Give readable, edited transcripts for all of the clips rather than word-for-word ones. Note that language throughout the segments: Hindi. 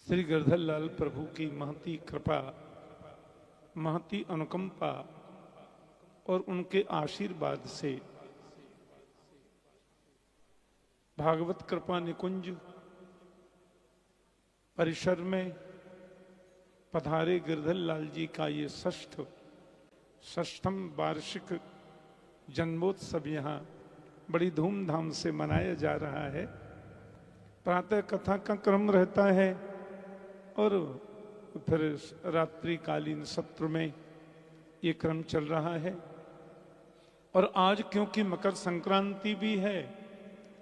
श्री गिरधर लाल प्रभु की महती कृपा, महती अनुकंपा और उनके आशीर्वाद से भागवत कृपा निकुंज परिसर में पधारे गिरधर लाल जी का ये षष्ठम वार्षिक जन्मोत्सव यहाँ बड़ी धूमधाम से मनाया जा रहा है। प्रातः कथा का क्रम रहता है और फिर रात्रिकालीन सत्र में ये क्रम चल रहा है। और आज क्योंकि मकर संक्रांति भी है,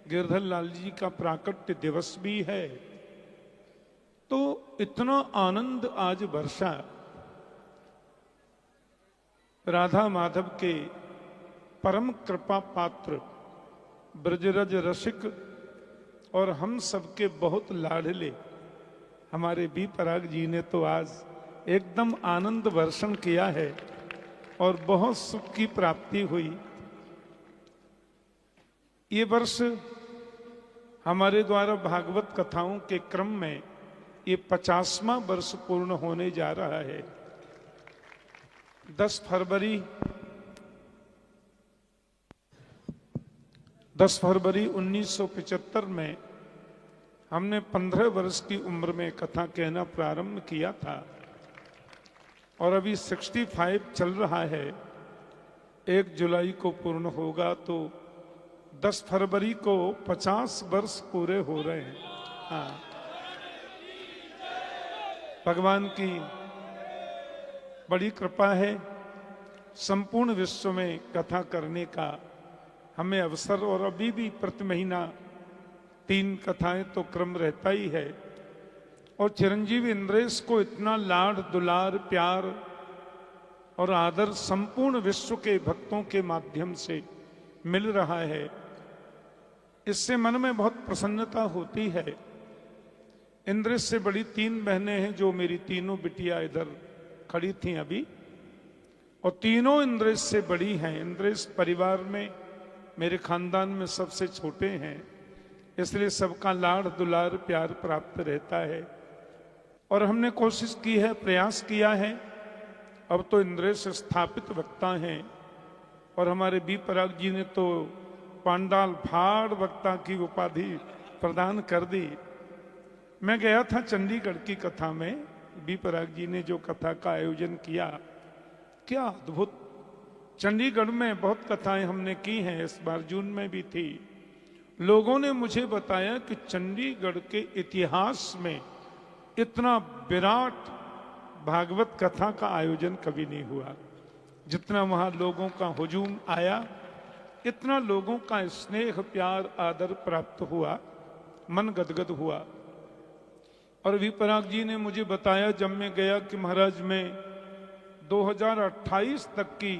गिरधर लाल जी का प्राकट्य दिवस भी है, तो इतना आनंद आज वर्षा। राधा माधव के परम कृपा पात्र ब्रजरज रसिक और हम सबके बहुत लाडले हमारे बी पराग जी ने तो आज एकदम आनंद वर्षण किया है और बहुत सुख की प्राप्ति हुई। ये वर्ष हमारे द्वारा भागवत कथाओं के क्रम में ये 50वां वर्ष पूर्ण होने जा रहा है। 10 फरवरी 1975 में हमने 15 वर्ष की उम्र में कथा कहना प्रारंभ किया था और अभी 65 चल रहा है। 1 जुलाई को पूर्ण होगा तो 10 फरवरी को 50 वर्ष पूरे हो रहे हैं। हाँ, भगवान की बड़ी कृपा है। संपूर्ण विश्व में कथा करने का हमें अवसर, और अभी भी प्रति महीना 3 कथाएं तो क्रम रहता ही है। और चिरंजीवी इंद्रेश को इतना लाड दुलार प्यार और आदर संपूर्ण विश्व के भक्तों के माध्यम से मिल रहा है, इससे मन में बहुत प्रसन्नता होती है। इंद्रेश से बड़ी 3 बहनें हैं, जो मेरी तीनों बिटिया इधर खड़ी थी अभी, और तीनों इंद्रेश से बड़ी हैं। इंद्रेश परिवार में मेरे खानदान में सबसे छोटे हैं, इसलिए सबका लाड़ दुलार प्यार प्राप्त रहता है। और हमने कोशिश की है, प्रयास किया है। अब तो इंद्रेश स्थापित वक्ता हैं और हमारे बी पराग जी ने तो पांडाल फाड़ वक्ता की उपाधि प्रदान कर दी। मैं गया था चंडीगढ़ की कथा में, बी पराग जी ने जो कथा का आयोजन किया, क्या अद्भुत। चंडीगढ़ में बहुत कथाएं हमने की हैं, इस बार जून में भी थी। लोगों ने मुझे बताया कि चंडीगढ़ के इतिहास में इतना विराट भागवत कथा का आयोजन कभी नहीं हुआ। जितना वहां लोगों का हुजूम आया, इतना लोगों का स्नेह प्यार आदर प्राप्त हुआ, मन गदगद हुआ। और विपराग जी ने मुझे बताया जब मैं गया कि महाराज में 2028 तक की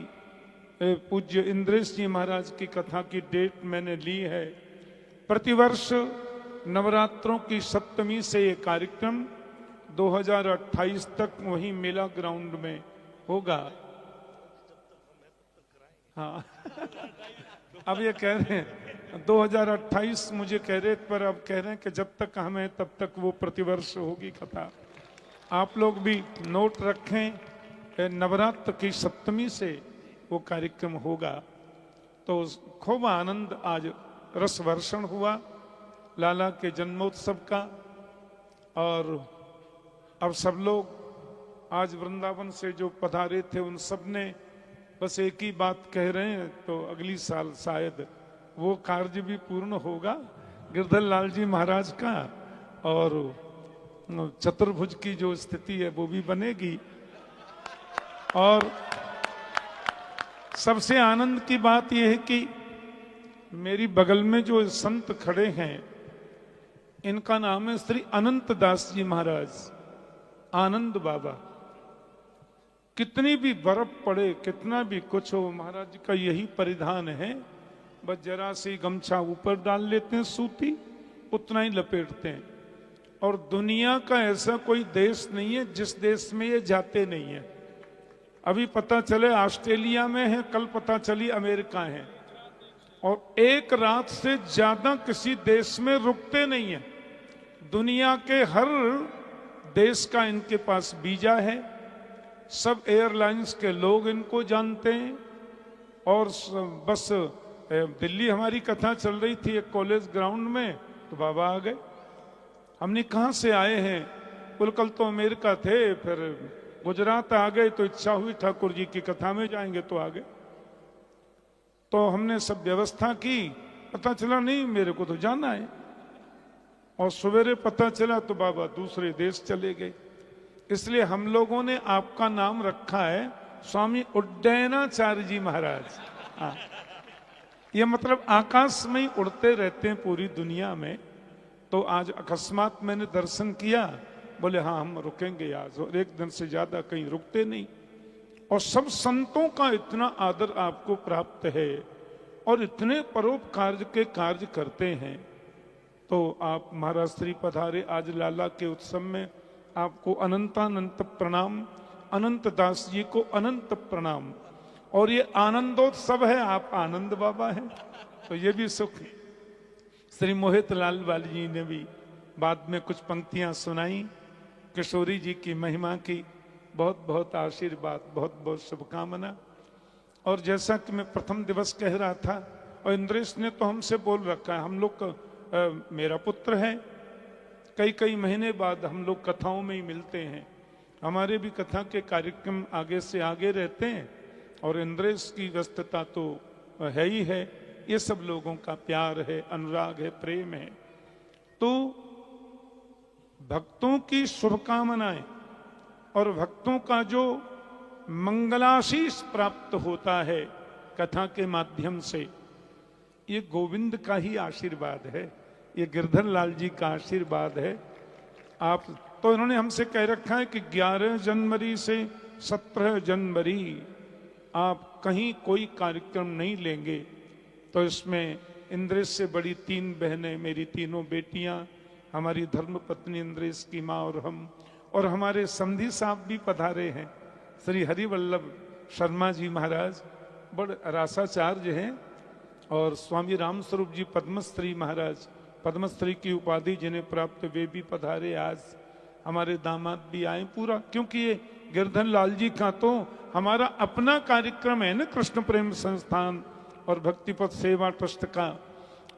पूज्य इंद्रेश जी महाराज की कथा की डेट मैंने ली है। प्रतिवर्ष नवरात्रों की सप्तमी से ये कार्यक्रम 2028 तक वहीं मेला ग्राउंड में होगा। हाँ अब ये कह रहे हैं 2028 मुझे कह रहे, पर अब कह रहे हैं कि जब तक हम हैं तब तक वो प्रतिवर्ष होगी कथा। आप लोग भी नोट रखें, नवरात्र की सप्तमी से वो कार्यक्रम होगा। तो खूब आनंद आज रस वर्षण हुआ लाला के जन्मोत्सव का। और अब सब लोग आज वृंदावन से जो पधारे थे उन सब ने बस एक ही बात कह रहे हैं, तो अगली साल शायद वो कार्य भी पूर्ण होगा गिरधर लाल जी महाराज का, और चतुर्भुज की जो स्थिति है वो भी बनेगी। और सबसे आनंद की बात यह है कि मेरी बगल में जो संत खड़े हैं, इनका नाम है श्री अनंत दास जी महाराज, आनंद बाबा। कितनी भी बर्फ पड़े, कितना भी कुछ हो, महाराज का यही परिधान है। बस जरा सी गमछा ऊपर डाल लेते हैं सूती, उतना ही लपेटते हैं। और दुनिया का ऐसा कोई देश नहीं है जिस देश में ये जाते नहीं है। अभी पता चले ऑस्ट्रेलिया में है, कल पता चली अमेरिका है, और एक रात से ज्यादा किसी देश में रुकते नहीं है। दुनिया के हर देश का इनके पास वीजा है, सब एयरलाइंस के लोग इनको जानते हैं। और बस दिल्ली हमारी कथा चल रही थी एक कॉलेज ग्राउंड में, तो बाबा आ गए। हमने कहाँ से आए हैं? बोल कल तो अमेरिका थे, फिर गुजरात आ गए, तो इच्छा हुई ठाकुर जी की कथा में जाएंगे, तो आ गए। तो हमने सब व्यवस्था की, पता चला नहीं मेरे को तो जाना है, और सवेरे पता चला तो बाबा दूसरे देश चले गए। इसलिए हम लोगों ने आपका नाम रखा है स्वामी उड्डयनाचार्य जी महाराज। हाँ, ये मतलब आकाश में ही उड़ते रहते हैं पूरी दुनिया में। तो आज अकस्मात मैंने दर्शन किया, बोले हाँ हम रुकेंगे आज, और एक दिन से ज्यादा कहीं रुकते नहीं। और सब संतों का इतना आदर आपको प्राप्त है और इतने परोपकार के कार्य करते हैं। तो आप महाराज श्री पधारे आज लाला के उत्सव में, आपको अनंतानंत प्रणाम, अनंत दास जी को अनंत प्रणाम। और ये आनंदोत्सव है, आप आनंद बाबा हैं, तो ये भी सुख। श्री मोहित लाल वाली जी ने भी बाद में कुछ पंक्तियां सुनाई किशोरी जी की महिमा की। बहुत बहुत आशीर्वाद, बहुत बहुत शुभकामना। और जैसा कि मैं प्रथम दिवस कह रहा था, और इंद्रेश ने तो हमसे बोल रखा है, हम लोग मेरा पुत्र है, कई कई महीने बाद हम लोग कथाओं में ही मिलते हैं। हमारे भी कथा के कार्यक्रम आगे से आगे रहते हैं, और इंद्रेश की व्यस्तता तो है ही है। ये सब लोगों का प्यार है, अनुराग है, प्रेम है। तो भक्तों की शुभकामनाएं और भक्तों का जो मंगलाशीष प्राप्त होता है कथा के माध्यम से, ये गोविंद का ही आशीर्वाद है, ये गिरधर लाल जी का आशीर्वाद है। आप तो इन्होंने हमसे कह रखा है कि 11 जनवरी से 17 जनवरी आप कहीं कोई कार्यक्रम नहीं लेंगे। तो इसमें इंद्रेश से बड़ी 3 बहनें, मेरी 3 बेटियां, हमारी धर्म पत्नी इंद्रेश की माँ और हम, और हमारे समधी साहब भी पधारे हैं, श्री हरिवल्लभ शर्मा जी महाराज, बड़े रासाचार्य हैं। और स्वामी रामस्वरूप जी पद्मश्री महाराज, पद्मश्री की उपाधि जिन्हें प्राप्त, वे भी पधारे। आज हमारे दामाद भी आए पूरा, क्योंकि ये गिरधर लाल जी का तो हमारा अपना कार्यक्रम है ना, कृष्ण प्रेम संस्थान और भक्तिपथ सेवा ट्रस्ट का,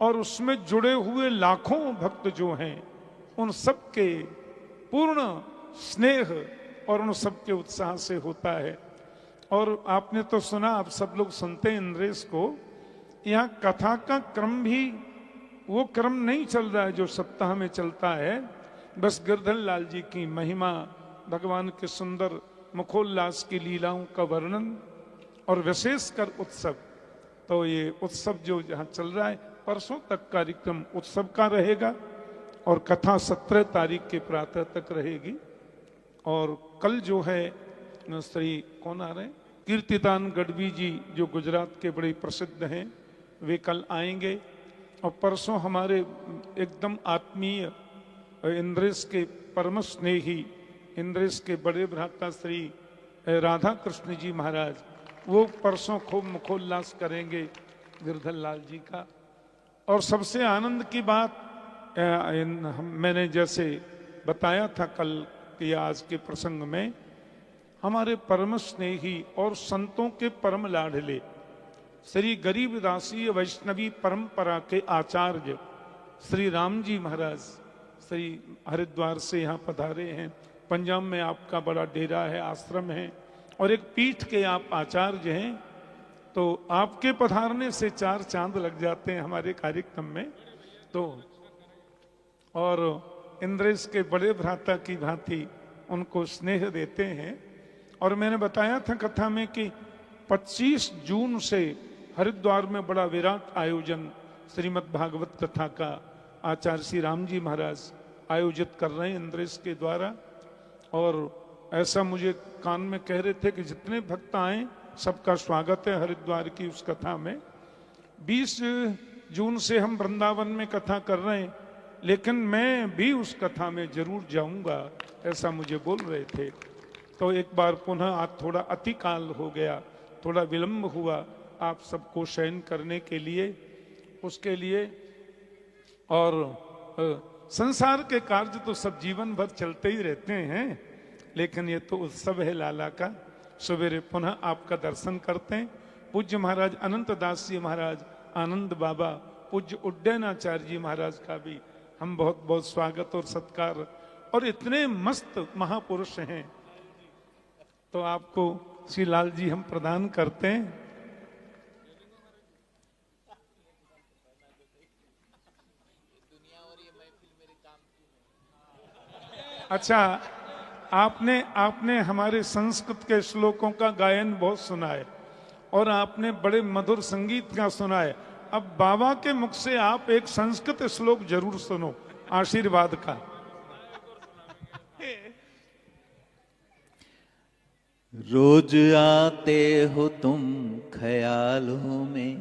और उसमें जुड़े हुए लाखों भक्त जो हैं, उन सब के पूर्ण स्नेह और उन सब के उत्साह से होता है। और आपने तो सुना, आप सब लोग सुनते हैं इंद्रेश को, यहाँ कथा का क्रम भी वो क्रम नहीं चल रहा है जो सप्ताह में चलता है। बस गिरधर लाल जी की महिमा, भगवान के सुंदर मुखोल्लास की लीलाओं का वर्णन, और विशेषकर उत्सव। तो ये उत्सव जो जहाँ चल रहा है, परसों तक कार्यक्रम उत्सव का रहेगा, और कथा 17 तारीख के प्रातः तक रहेगी। और कल जो है श्री कौन आ रहे हैं, कीर्तिदान गढ़वी जी, जो गुजरात के बड़े प्रसिद्ध हैं, वे कल आएंगे। और परसों हमारे एकदम आत्मीय इंद्रेश के परम स्नेही, इंद्रेश के बड़े भ्राता श्री राधा कृष्ण जी महाराज, वो परसों खूब मुखोल्लास करेंगे गिरधर लाल जी का। और सबसे आनंद की बात, मैंने जैसे बताया था कल कि आज के प्रसंग में, हमारे परम स्नेही और संतों के परम लाडले श्री गरीबदासी वैष्णवी परंपरा के आचार्य श्री राम जी महाराज, श्री हरिद्वार से यहाँ पधारे हैं। पंजाब में आपका बड़ा डेरा है, आश्रम है, और एक पीठ के आप आचार्य हैं। तो आपके पधारने से 4 चांद लग जाते हैं हमारे कार्यक्रम में। तो और इंद्रेश के बड़े भ्राता की भांति उनको स्नेह देते हैं। और मैंने बताया था कथा में कि 25 जून से हरिद्वार में बड़ा विराट आयोजन श्रीमद् भागवत कथा का आचार्य श्री राम जी महाराज आयोजित कर रहे हैं इंद्रेश के द्वारा। और ऐसा मुझे कान में कह रहे थे कि जितने भक्त आए सबका स्वागत है हरिद्वार की उस कथा में। 20 जून से हम वृंदावन में कथा कर रहे हैं, लेकिन मैं भी उस कथा में जरूर जाऊंगा, ऐसा मुझे बोल रहे थे। तो एक बार पुनः आज थोड़ा अतिकाल हो गया, थोड़ा विलंब हुआ आप सबको शयन करने के लिए, उसके लिए। और संसार के कार्य तो सब जीवन भर चलते ही रहते हैं, लेकिन ये तो उत्सव है लाला का। सवेरे पुनः आपका दर्शन करते हैं। पूज्य महाराज अनंत दास जी महाराज, आनंद बाबा, पूज्य उड्डयनाचार्य जी महाराज का भी हम बहुत बहुत स्वागत और सत्कार, और इतने मस्त महापुरुष हैं तो आपको श्री लाल जी हम प्रदान करते हैं। अच्छा, आपने हमारे संस्कृत के श्लोकों का गायन बहुत सुना है और आपने बड़े मधुर संगीत का सुना है। अब बाबा के मुख से आप एक संस्कृत श्लोक जरूर सुनो आशीर्वाद का। रोज आते हो तुम ख्यालों में,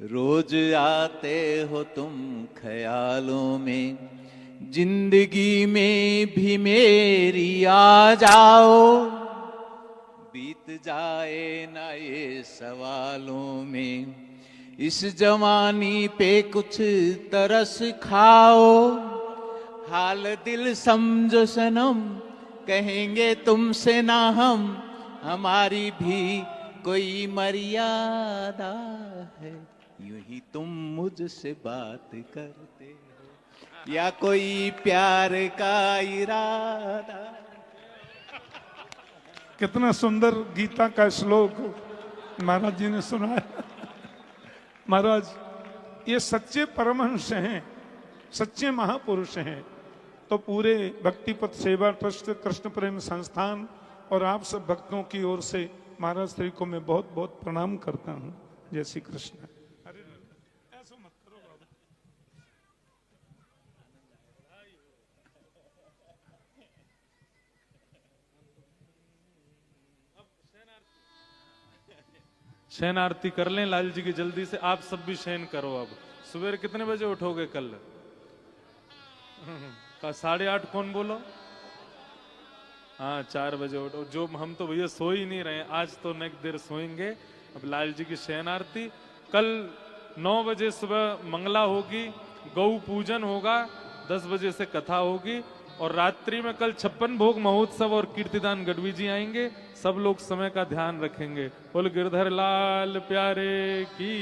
रोज आते हो तुम ख्यालों में, जिंदगी में भी मेरी आ जाओ, बीत जाए ना ये सवालों में, इस जवानी पे कुछ तरस खाओ, हाल दिल समझो सनम, कहेंगे तुमसे ना हम, हमारी भी कोई मर्यादा है, यूं ही तुम मुझसे बात करते हो या कोई प्यार का इरादा। कितना सुंदर गीता का श्लोक महाराज जी ने सुनाया। महाराज ये सच्चे परमहंस हैं, सच्चे महापुरुष हैं। तो पूरे भक्तिपथ सेवा ट्रस्ट, कृष्ण प्रेम संस्थान और आप सब भक्तों की ओर से महाराज श्री को मैं बहुत बहुत प्रणाम करता हूं। जय श्री कृष्ण। ऐसा मत करो बाबा। शयन आरती कर लें लाल जी की जल्दी से। आप सब भी शयन करो। अब सुबह कितने बजे उठोगे कल? 8:30 कौन बोलो? हाँ 4 बजे उठो। जो हम तो भैया सो ही नहीं रहे, आज तो नेक देर सोएंगे। अब लाल जी की शयन आरती कल 9 बजे सुबह मंगला होगी, गौ पूजन होगा, 10 बजे से कथा होगी और रात्रि में कल 56 भोग महोत्सव और कीर्तिदान गढ़वी जी आएंगे। सब लोग समय का ध्यान रखेंगे। बोल गिरधर लाल प्यारे की।